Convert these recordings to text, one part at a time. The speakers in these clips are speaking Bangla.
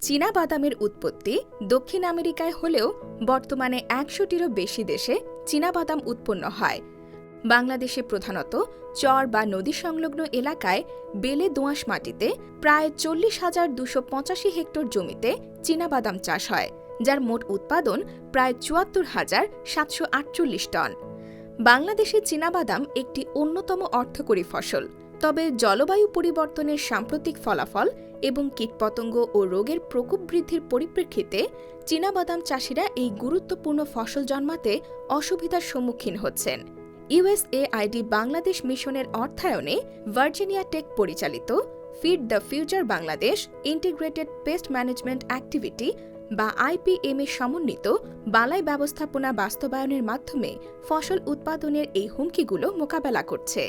চীনা বাদামের উৎপত্তি দক্ষিণ আমেরিকায় হলেও বর্তমানে ১০০টিরও বেশি দেশে চীনা বাদাম উৎপন্ন হয়। বাংলাদেশে প্রধানত চর বা নদী সংলগ্ন এলাকায় বেলে দোআঁশ মাটিতে প্রায় ৪০,২৮৫ হেক্টর জমিতে চীনা বাদাম চাষ হয়, যার মোট উৎপাদন প্রায় ৭৪,৭৪৮ টন। বাংলাদেশে চীনাবাদাম একটি অন্যতম অর্থকরী ফসল। তবে জলবায়ু পরিবর্তনের সাম্প্রতিক ফলাফল এবং কীটপতঙ্গ ও রোগের প্রকোপ বৃদ্ধির পরিপ্রেক্ষিতে চীনাবাদাম চাষিরা এই গুরুত্বপূর্ণ ফসল জন্মাতে অসুবিধার সম্মুখীন হচ্ছেন। ইউএসএআইডি বাংলাদেশ মিশনের অর্থায়নে ভার্জিনিয়া টেক পরিচালিত feed the future Bangladesh integrated pest management activity বা আইপিএম এর সমন্বিত বালাই ব্যবস্থাপনা বাস্তবায়নের মাধ্যমে ফসল উৎপাদনের এই হুমকিগুলো মোকাবেলা করছে।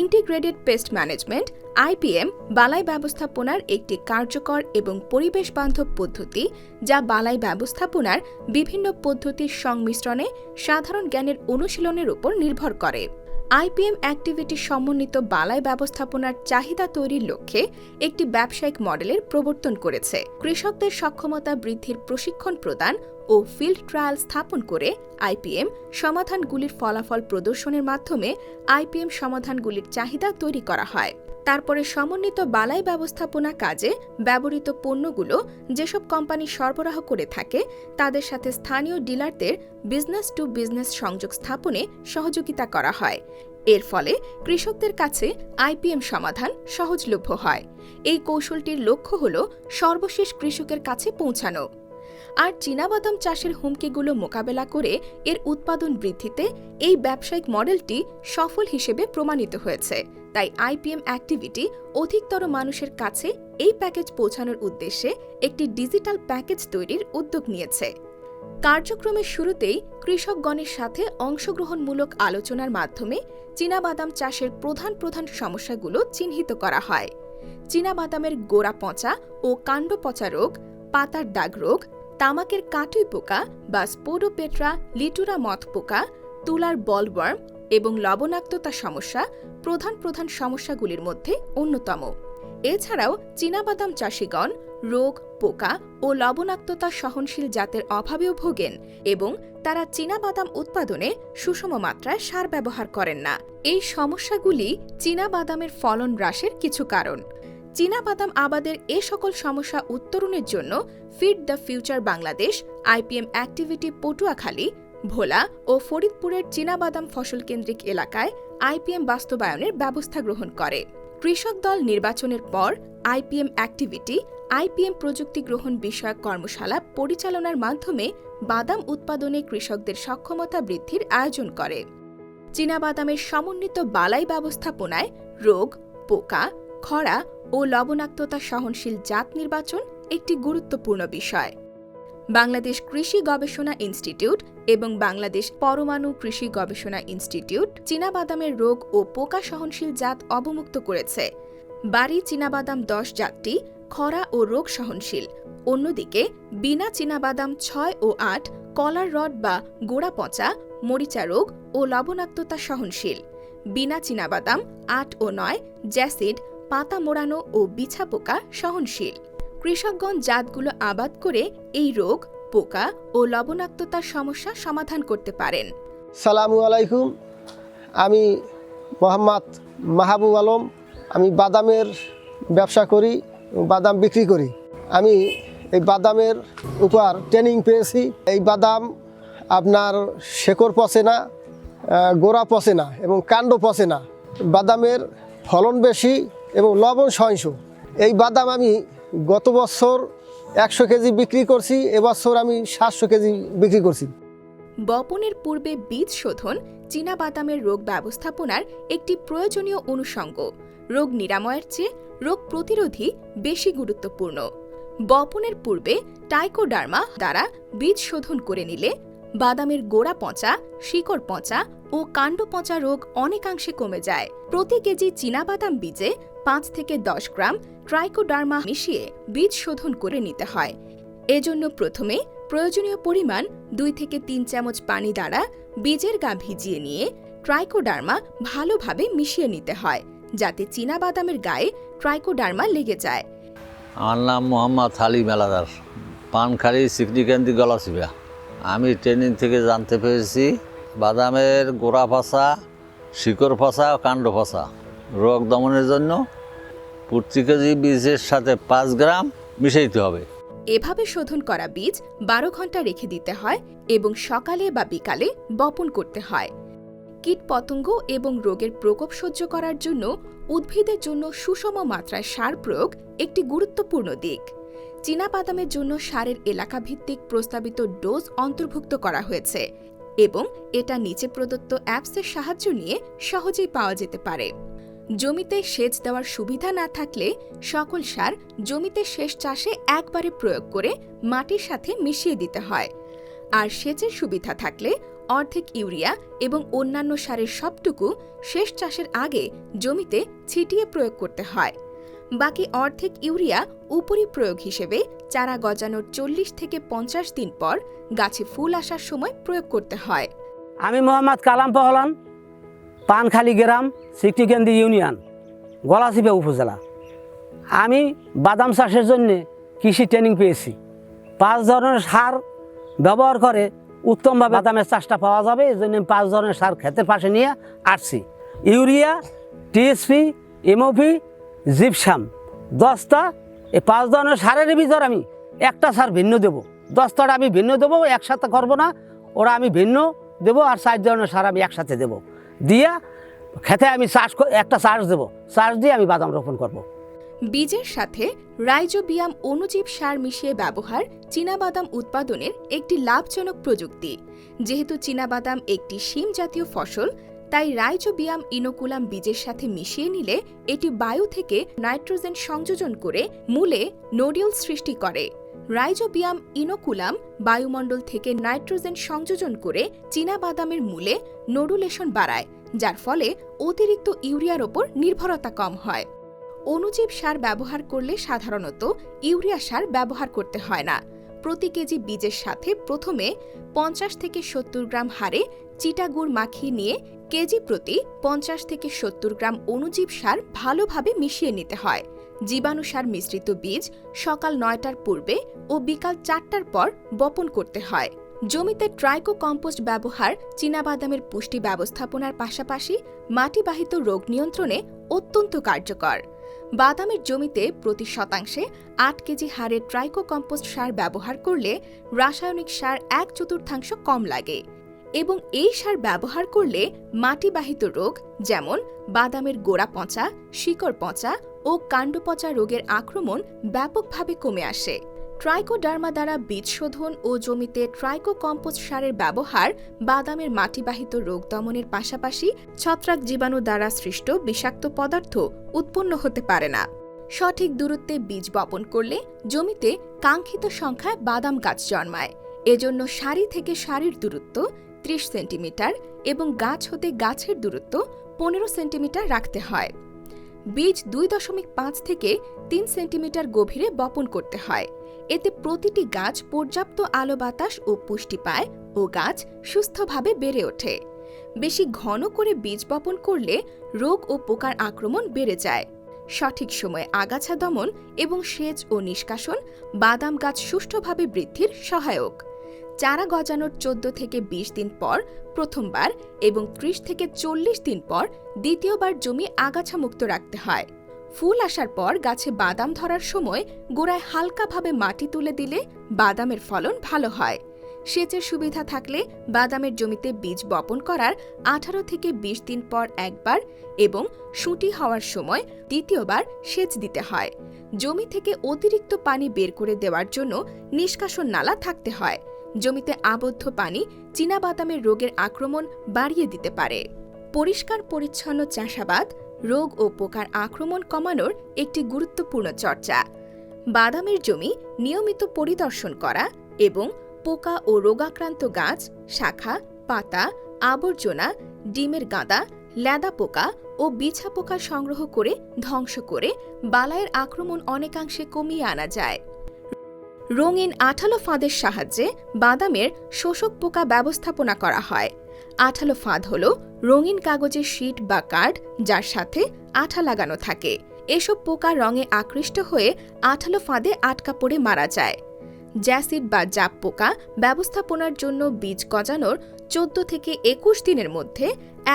ইন্টিগ্রেটেড পেস্ট ম্যানেজমেন্ট আইপিএম বালাই ব্যবস্থাপনার একটি কার্যকর এবং পরিবেশ বান্ধব পদ্ধতি, যা বালাই ব্যবস্থাপনার বিভিন্ন পদ্ধতির সংমিশ্রণে সাধারণ জ্ঞানের অনুশীলনের উপর নির্ভর করে। আইপিএম অ্যাক্টিভিটি সমন্বিত বালাই ব্যবস্থাপনার চাহিদা তৈরির লক্ষ্যে একটি ব্যবসায়িক মডেলের প্রবর্তন করেছে। কৃষকদের সক্ষমতা বৃদ্ধির প্রশিক্ষণ প্রদান ও ফিল্ড ট্রায়াল স্থাপন করে আইপিএম সমাধানগুলির ফলাফল প্রদর্শনের মাধ্যমে আইপিএম সমাধানগুলির চাহিদা তৈরি করা হয়। তারপরে সমন্বিত বালাই ব্যবস্থাপনা কাজে ব্যবহৃত পণ্যগুলো যেসব কোম্পানি সরবরাহ করে থাকে তাদের সাথে স্থানীয় ডিলারদের বিজনেস টু বিজনেস সংযোগ স্থাপনে সহযোগিতা করা হয়। এর ফলে কৃষকদের কাছে আইপিএম সমাধান সহজলভ্য হয়। এই কৌশলটির লক্ষ্য হল সর্বশেষ কৃষকের কাছে পৌঁছানো। আর চীনাবাদাম চাষের হুমকিগুলো মোকাবেলা করে এর উৎপাদন বৃদ্ধিতে এই ব্যবসায়িক মডেলটি সফল হিসেবে প্রমাণিত হয়েছে। তাই আইপিএম অ্যাক্টিভিটি অধিকতর মানুষের কাছে এই প্যাকেজ পৌঁছানোর উদ্দেশ্যে একটি ডিজিটাল প্যাকেজ তৈরির উদ্যোগ নিয়েছে। কার্যক্রমের শুরুতেই কৃষকগণের সাথে অংশগ্রহণমূলক আলোচনার মাধ্যমে চীনাবাদাম চাষের প্রধান সমস্যাগুলো চিহ্নিত করা হয়। চীনাবাদামের গোড়া পচা ও কাণ্ড পচা রোগ, পাতার দাগ রোগ, তামাকের কাটুই পোকা বা স্পোডোপেট্রা লিটুরা মথ পোকা, তুলার বলওয়ার্ম এবং লবণাক্ততা সমস্যা প্রধান সমস্যাগুলির মধ্যে অন্যতম। এছাড়াও চীনাবাদাম চাষিগণ রোগ, পোকা ও লবণাক্ততা সহনশীল জাতের অভাবেও ভোগেন এবং তারা চীনাবাদাম উৎপাদনে সুষম মাত্রায় সার ব্যবহার করেন না। এই সমস্যাগুলি চীনাবাদামের ফলন হ্রাসের কিছু কারণ। চীনাবাদাম আবাদের এ সকল সমস্যা উত্তরণের জন্য feed the future Bangladesh IPM activity Patuakhali, Bhola ও ফরিদপুরের চীনাবাদাম ফসল কেন্দ্রিক এলাকায় আইপিএম বাস্তবায়নের ব্যবস্থা গ্রহণ করে। কৃষক দল নির্বাচনের পর আইপিএম অ্যাক্টিভিটি আইপিএম প্রযুক্তি গ্রহণ বিষয়ক কর্মশালা পরিচালনার মাধ্যমে বাদাম উৎপাদনে কৃষকদের সক্ষমতা বৃদ্ধির আয়োজন করে। চীনাবাদামের সমন্বিত বালাই ব্যবস্থাপনায় রোগ, পোকা, খরা ও লবণাক্ততা সহনশীল জাত নির্বাচন একটি গুরুত্বপূর্ণ বিষয়। বাংলাদেশ কৃষি গবেষণা ইনস্টিটিউট এবং বাংলাদেশ পরমাণু কৃষি গবেষণা ইনস্টিটিউট চীনাবাদামের রোগ ও পোকা সহনশীল জাত অবমুক্ত করেছে। বাড়ি চীনাবাদাম ১০ জাতটি খরা ও রোগ সহনশীল। অন্যদিকে বিনা চীনাবাদাম ৬ ও ৮ কলার রড বা গোড়া পচা, মরিচা রোগ ও লবণাক্ততা সহনশীল। বিনা চীনাবাদাম ৮ ও ৯ জ্যাসিড, পাতা মোড়ানো ও বিছা পোকা সহনশীল। কৃষকগণ জাতগুলো আবাদ করে এই রোগ, পোকা ও লবণাক্ততার সমস্যা সমাধান করতে পারেন। সালামু আলাইকুম, আমি মোহাম্মদ মাহবুব আলম। আমি বাদামের ব্যবসা করি, বাদাম বিক্রি করি। আমি এই বাদামের উপর ট্রেনিং পেয়েছি। এই বাদাম আপনার শেকড় পচে না, গোড়া পচে না এবং কাণ্ড পচে না। বাদামের ফলন বেশি এবং লবণ সহিষ্ণু। এই বাদাম আমি গত বছর ১০০ কেজি বিক্রি করছি, এবছর আমি ৭০০ কেজি বিক্রি করছি। বপনের পূর্বে বীজ শোধন চীনাবাদামের রোগ ব্যবস্থাপনার একটি প্রয়োজনীয় অনুষঙ্গ। রোগ নিরাময়ের চেয়ে রোগ প্রতিরোধী বেশি গুরুত্বপূর্ণ। বপনের পূর্বে টাইকোডার্মা দ্বারা বীজ শোধন করে নিলে বাদামের গোড়া পচা, শিকড় পচা ও কাণ্ড পচা রোগ অনেকাংশে কমে যায়। প্রতি কেজি চীনাবাদাম বীজে ৫ থেকে ১০ গ্রাম ট্রাইকোডার্মা মিশিয়ে বীজ শোধন করে নিতে হয়। এজন্য প্রথমে প্রয়োজনীয় পরিমাণ ২ থেকে ৩ চামচ পানি দ্বারা বীজের গা ভিজিয়ে নিয়ে ট্রাইকোডার্মা ভালোভাবে মিশিয়ে নিতে হয়, যাতে চীনাবাদামের গায়ে ট্রাইকোডার্মা লেগে যায়। আমার নাম মোহাম্মদ হালিম এলাদার, পানখালি সিকনিকান্দি গলাচিপা। আমি ট্রেনিং থেকে জানতে পেরেছি বাদামের গোড়া ফাঁসা, শিকড় ফাঁসা, কাণ্ড ফাঁসা রোগ দমনের জন্য প্রতি কেজি বীজের সাথে 5 গ্রাম মিশাইতে হবে। এভাবে শোধন করা বীজ 12 ঘন্টা রেখে দিতে হয় এবং সকালে বা বিকালে বপন করতে হয়। কীটপতঙ্গ এবং রোগের প্রকোপ সহ্য করার জন্য উদ্ভিদের জন্য সুষম মাত্রায় সার প্রয়োগ একটি গুরুত্বপূর্ণ দিক। চীনাবাদামের জন্য সারের এলাকাভিত্তিক প্রস্তাবিত ডোজ অন্তর্ভুক্ত করা হয়েছে এবং এটা নিচে প্রদত্ত অ্যাপসের সাহায্য নিয়ে সহজেই পাওয়া যেতে পারে। জমিতে সেচ দেওয়ার সুবিধা না থাকলে সকল সার জমিতে শেষ চাষে একবারে প্রয়োগ করে মাটির সাথে মিশিয়ে দিতে হয়, আর সেচের সুবিধা থাকলে অর্ধেক ইউরিয়া এবং অন্যান্য সারের সবটুকু শেষ চাষের আগে জমিতে ছিটিয়ে প্রয়োগ করতে হয়। বাকি অর্ধেক ইউরিয়া উপরি প্রয়োগ হিসেবে চারা গজানোর 40 থেকে 50 দিন পর গাছে ফুল আসার সময় প্রয়োগ করতে হয়। আমি মোহাম্মদ কালাম পহলান, পানখালি গ্রাম, সিকনিকান্দি ইউনিয়ন, গলাচিপা উপজেলা। আমি বাদাম চাষের জন্য কৃষি ট্রেনিং পেয়েছি। 5 ধরনের সার ব্যবহার করে উত্তমভাবে বাদামের চাষটা পাওয়া যাবে, এই জন্য 5 ধরনের সার ক্ষেতের পাশে নিয়ে আসছি। ইউরিয়া, টিএসপি, এমওপি, জিপসাম 10টা। এই 5 ধরনের সারের ভিতর আমি একটা সার ভিন্ন দেবো, 10টাটা আমি ভিন্ন দেবো, একসাথে করবো না। ওরা আমি ভিন্ন দেবো আর 4 ধরনের সার আমি একসাথে দেবো, দিয়া খেতে আমি একটা চাষ দেবো, চাষ দিয়ে আমি বাদাম রোপণ করব। বীজের সাথে রাইজোবিয়াম অণুজীব সার মিশিয়ে ব্যবহার চীনাবাদাম উৎপাদনের একটি লাভজনক প্রযুক্তি। যেহেতু চীনাবাদাম একটি শিম জাতীয় ফসল, তাই রাইজোবিয়াম ইনোকুলাম বীজের সাথে মিশিয়ে নিলে এটি বায়ু থেকে নাইট্রোজেন সংযোজন করে মূলে নোডিউল সৃষ্টি করে। রাইজোবিয়াম ইনোকুলাম বায়ুমণ্ডল থেকে নাইট্রোজেন সংযোজন করে চীনাবাদামের মূলে নোডুলেশন বাড়ায়, যার ফলে অতিরিক্ত ইউরিয়ার ওপর নির্ভরতা কম হয়। অণুজীব সার ব্যবহার করলে সাধারণত ইউরিয়া সার ব্যবহার করতে হয় না। প্রতি কেজি বীজের সাথে প্রথমে 50 থেকে 70 গ্রাম হারে চিটাগুড় মাখিয়ে নিয়ে কেজি প্রতি 50 থেকে 70 গ্রাম অণুজীব সার ভালোভাবে মিশিয়ে নিতে হয়। জীবাণু সার মিশ্রিত বীজ সকাল 9টার পূর্বে ও বিকাল 4টার পর বপন করতে হয়। জমিতে ট্রাইকো কম্পোস্ট ব্যবহার চীনাবাদামের পুষ্টি ব্যবস্থাপনার পাশাপাশি মাটিবাহিত রোগ নিয়ন্ত্রণে অত্যন্ত কার্যকর। বাদামের জমিতে প্রতি শতাংশে 8 কেজি হারে ট্রাইকো কম্পোস্ট সার ব্যবহার করলে রাসায়নিক সার 1/4 কম লাগে এবং এই সার ব্যবহার করলে মাটিবাহিত রোগ যেমন বাদামের গোড়া পচা, শিকড় পচা ও কাণ্ড পচা রোগের আক্রমণ ব্যাপকভাবে কমে আসে। ট্রাইকোডার্মা দ্বারা বীজ শোধন ও জমিতে ট্রাইকো কম্পোস্ট সারের ব্যবহার বাদামের মাটিবাহিত রোগ দমনের পাশাপাশি ছত্রাক জীবাণু দ্বারা সৃষ্ট বিষাক্ত পদার্থ উৎপন্ন হতে পারে না। সঠিক দূরত্বে বীজ বপন করলে জমিতে কাঙ্ক্ষিত সংখ্যায় বাদাম গাছ জন্মায়। এজন্য সারি থেকে সারির দূরত্ব 30 সেন্টিমিটার এবং গাছ হতে গাছের দূরত্ব 15 সেন্টিমিটার রাখতে হয়। বীজ 2.5 থেকে 3 সেন্টিমিটার গভীরে বপন করতে হয়। এতে প্রতিটি গাছ পর্যাপ্ত আলো বাতাস ও পুষ্টি পায় ও গাছ সুস্থভাবে বেড়ে ওঠে। বেশি ঘন করে বীজ বপন করলে রোগ ও পোকার আক্রমণ বেড়ে যায়। সঠিক সময়ে আগাছা দমন এবং সেচ ও নিষ্কাশন বাদাম গাছ সুষ্ঠুভাবে বৃদ্ধির সহায়ক। চারা গজানোর 14 থেকে 20 দিন পর প্রথমবার এবং 30 থেকে 40 দিন পর দ্বিতীয়বার জমি আগাছা মুক্ত রাখতে হয়। ফুল আসার পর গাছে বাদাম ধরার সময় গোড়ায় হালকাভাবে মাটি তুলে দিলে বাদামের ফলন ভালো হয়। সেচের সুবিধা থাকলে বাদামের জমিতে বীজ বপন করার 18 থেকে 20 দিন পর একবার এবং শুঁটি হওয়ার সময় দ্বিতীয়বার সেচ দিতে হয়। জমি থেকে অতিরিক্ত পানি বের করে দেওয়ার জন্য নিষ্কাশন নালা থাকতে হয়। জমিতে আবদ্ধ পানি চীনাবাদামের রোগের আক্রমণ বাড়িয়ে দিতে পারে। পরিষ্কার পরিচ্ছন্ন চাষাবাদ রোগ ও পোকার আক্রমণ কমানোর একটি গুরুত্বপূর্ণ চর্চা। বাদামের জমি নিয়মিত পরিদর্শন করা এবং পোকা ও রোগাক্রান্ত গাছ, শাখা, পাতা, আবর্জনা, ডিমের গাদা, ল্যাদা পোকা ও বিছা পোকা সংগ্রহ করে ধ্বংস করে বালাইয়ের আক্রমণ অনেকাংশে কমিয়ে আনা যায়। রঙিন আঠালো ফাঁদের সাহায্যে বাদামের শোষক পোকা ব্যবস্থাপনা করা হয়। আঠালো ফাঁদ হল রঙিন কাগজের শীট বা কার্ড যার সাথে আঠা লাগানো থাকে। এসব পোকা রঙে আকৃষ্ট হয়ে আঠালো ফাঁদে আটকা পড়ে মারা যায়। জ্যাসিড বা জাপ পোকা ব্যবস্থাপনার জন্য বীজ গজানোর 14 থেকে 21 দিনের মধ্যে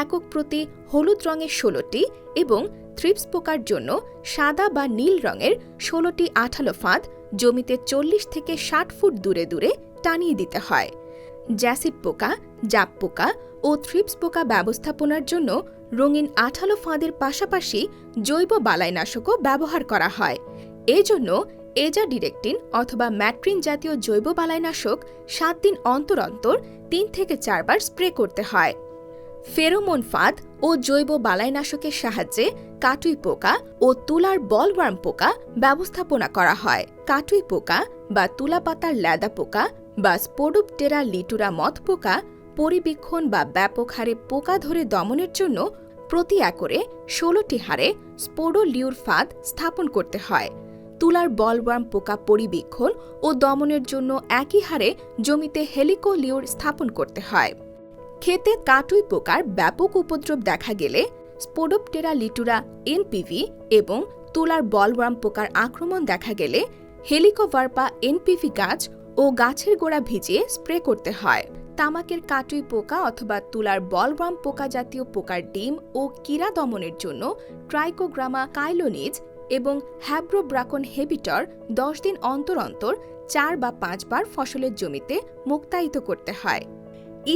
একক প্রতি হলুদ রঙের 16টি এবং থ্রিপস পোকার জন্য সাদা বা নীল রঙের 16টি আঠালো ফাঁদ জমিতে 40 থেকে 60 ফুট দূরে দূরে টানিয়ে দিতে হয়। জ্যাসিড পোকা, জাপ পোকা ও থ্রিপস পোকা ব্যবস্থাপনার জন্য রঙিন আঠালো ফাঁদের পাশাপাশি জৈব বালাইনাশকও ব্যবহার করা হয়। এজন্য এজাডিরেকটিন অথবা ম্যাট্রিন জাতীয় জৈব বালাইনাশক 7 দিন অন্তর অন্তর 3 থেকে 4 বার স্প্রে করতে হয়। ফেরোমন ফাঁদ ও জৈব বালাইনাশকের সাহায্যে কাটুই পোকা ও তুলার বলওয়ার্ম পোকা ব্যবস্থাপনা করা হয়। কাটুই পোকা বা তুলা পাতার ল্যাদা পোকা বা স্পোডোপটেরা লিটুরা মথ পোকা পরিবীক্ষণ বা ব্যাপক হারে পোকা ধরে দমনের জন্য প্রতি একরে 16টি হারে স্পোডোলিউর ফাঁদ স্থাপন করতে হয়। তুলার বলওয়ার্ম পোকা পরিবীক্ষণ ও দমনের জন্য একই হারে জমিতে হেলিকোলিউর স্থাপন করতে হয়। ক্ষেতে কাটুই পোকার ব্যাপক উপদ্রব দেখা গেলে স্পোডোপটেরা লিটুরা এনপিভি এবং তুলার বলওয়ার্ম পোকার আক্রমণ দেখা গেলে হেলিকোভার্পা এনপিভি গাছ ও গাছের গোড়া ভিজিয়ে স্প্রে করতে হয়। তামাকের কাটুই পোকা অথবা তুলার বলওয়ার্ম পোকা জাতীয় পোকার ডিম ও কীরা দমনের জন্য ট্রাইকোগ্রামা কাইলোনিজ এবং হ্যাব্রোব্রাকন হেবিটর 10 দিন অন্তর অন্তর 4 বা 5 বার ফসলের জমিতে মুক্তায়িত করতে হয়।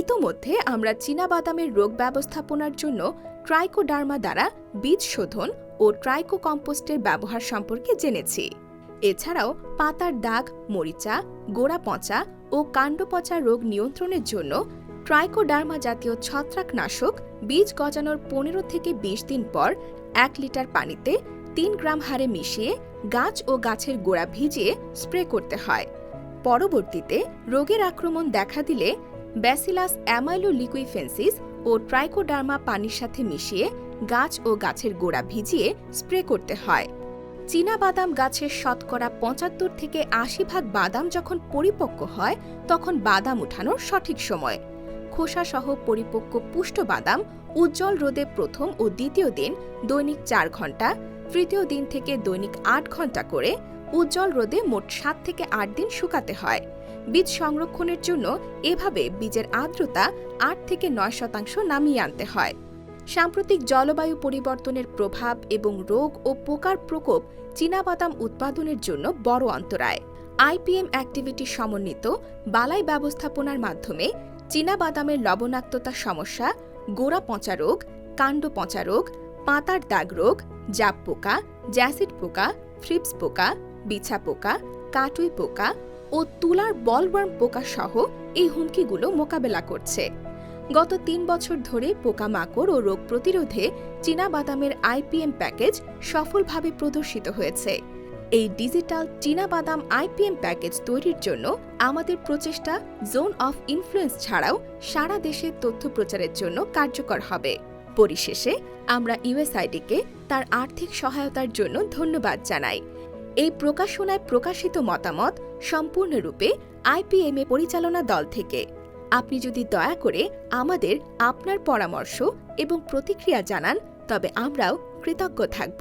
ইতোমধ্যে আমরা চীনাবাদামের রোগ ব্যবস্থাপনার জন্য ট্রাইকোডার্মা দ্বারা বীজ শোধন ও ট্রাইকো কম্পোস্টের ব্যবহার সম্পর্কে জেনেছি। এছাড়াও পাতার দাগ, মরিচা, গোড়া পচা ও কাণ্ড পচা রোগ নিয়ন্ত্রণের জন্য ট্রাইকোডার্মা জাতীয় ছত্রাকনাশক বীজ গজানোর 15 থেকে 20 দিন পর 1 লিটার পানিতে 3 গ্রাম হারে মিশিয়ে গাছ ও গাছের গোড়া ভিজিয়ে স্প্রে করতে হয়। পরবর্তীতে রোগের আক্রমণ দেখা দিলে ব্যাসিলাস অ্যামাইলোলিকুইফেন্সিস ও ট্রাইকোডার্মা পানির সাথে মিশিয়ে গাছ ও গাছের গোড়া ভিজিয়ে স্প্রে করতে হয়। চীনাবাদাম গাছের শতকরা 75 থেকে 80 ভাগ বাদাম যখন পরিপক্ক হয় তখন বাদাম উঠানোর সঠিক সময়। খোসাসহ পরিপক্ক পুষ্ট বাদাম উজ্জ্বল রোদে প্রথম ও দ্বিতীয় দিন দৈনিক 4 ঘন্টা, তৃতীয় দিন থেকে দৈনিক 8 ঘন্টা করে উজ্জ্বল রোদে মোট 7 থেকে 8 দিন শুকাতে হয়। বীজ সংরক্ষণের জন্য এভাবে বীজের আর্দ্রতা 8 থেকে 9% নামিয়ে আনতে হয়। সাম্প্রতিক জলবায়ু পরিবর্তনের প্রভাব এবং রোগ ও পোকার প্রকোপ চীনাবাদাম উৎপাদনের জন্য বড় অন্তরায়। আইপিএম অ্যাক্টিভিটি সমন্বিত বালাই ব্যবস্থাপনার মাধ্যমে চীনাবাদামের লবণাক্ততা সমস্যা, গোড়া পচা রোগ, কাণ্ড পচা রোগ, পাতার দাগ রোগ, জাপ পোকা, জ্যাসিড পোকা, থ্রিপস পোকা, বিছা পোকা, কাটুই পোকা ও তুলার বলওয়ার্ম পোকা সহ এই হুমকিগুলো মোকাবেলা করছে। গত 3 বছর ধরে পোকামাকড় ও রোগ প্রতিরোধে চীনাবাদামের আইপিএম প্যাকেজ সফলভাবে প্রদর্শিত হয়েছে। এই ডিজিটাল চীনাবাদাম আইপিএম প্যাকেজ তৈরির জন্য আমাদের প্রচেষ্টা জোন অফ ইনফ্লুয়েন্স ছাড়াও সারা দেশে তথ্য প্রচারের জন্য কার্যকর হবে। পরিশেষে আমরা ইউএসআইডিকে তার আর্থিক সহায়তার জন্য ধন্যবাদ জানাই। এই প্রকাশনায় প্রকাশিত মতামত সম্পূর্ণরূপে আইপিএম এ পরিচালনা দল থেকে। আপনি যদি দয়া করে আমাদের আপনার পরামর্শ এবং প্রতিক্রিয়া জানান তবে আমরাও কৃতজ্ঞ থাকব।